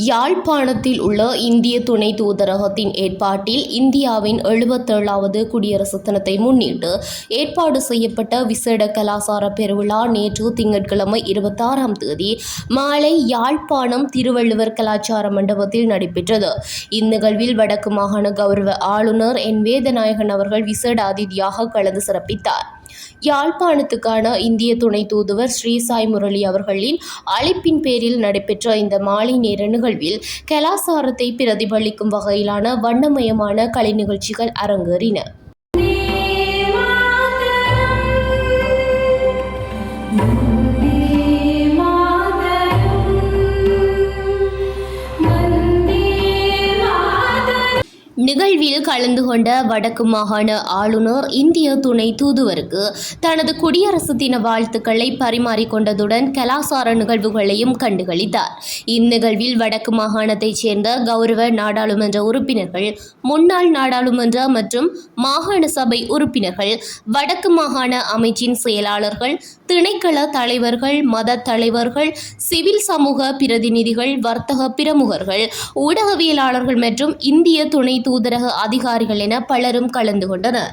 யாழ்ப்பாணத்தில் உள்ள இந்திய துணை தூதரகத்தின் ஏற்பாட்டில் இந்தியாவின் 77வது குடியரசுத் தினத்தை முன்னிட்டு ஏற்பாடு செய்யப்பட்ட விசேட கலாசார பெருவிழா நேற்று திங்கட்கிழமை 26ஆம் தேதி மாலை யாழ்ப்பாணம் திருவள்ளுவர் கலாச்சார மண்டபத்தில் நடைபெற்றது. இந்நிகழ்வில் வடக்கு மாகாண கௌரவ ஆளுநர் என் வேதநாயகன் அவர்கள் விசேட அதிதியாக கலந்து சிறப்பித்தார். யாழ்ப்பாணத்துக்கான இந்திய துணை தூதுவர் ஸ்ரீ சாய் முரளி அவர்களின் அழைப்பின் பேரில் நடைபெற்ற இந்த மாலை நேர நிகழ்வில் கலாசாரத்தை பிரதிபலிக்கும் வகையிலான வண்ணமயமான கலை நிகழ்ச்சிகள் அரங்கேறின. நிகழ்வில் கலந்து கொண்ட வடக்கு மாகாண ஆளுநர் இந்திய துணை தூதுவருக்கு தனது குடியரசு தின வாழ்த்துக்களை பரிமாறிக்கொண்டதுடன் கலாசார நிகழ்வுகளையும் கண்டுகளித்தார். இந்நிகழ்வில் வடக்கு மாகாணத்தைச் சேர்ந்த கௌரவ நாடாளுமன்ற உறுப்பினர்கள், முன்னாள் நாடாளுமன்ற மற்றும் மாகாண சபை உறுப்பினர்கள், வடக்கு மாகாண அமைச்சின் செயலாளர்கள், திணைக்கள தலைவர்கள், மத தலைவர்கள், சிவில் சமூக பிரதிநிதிகள், வர்த்தக பிரமுகர்கள், ஊடகவியலாளர்கள் மற்றும் இந்திய துணை தூதரக அதிகாரிகள் என பலரும் கலந்து கொண்டனர்.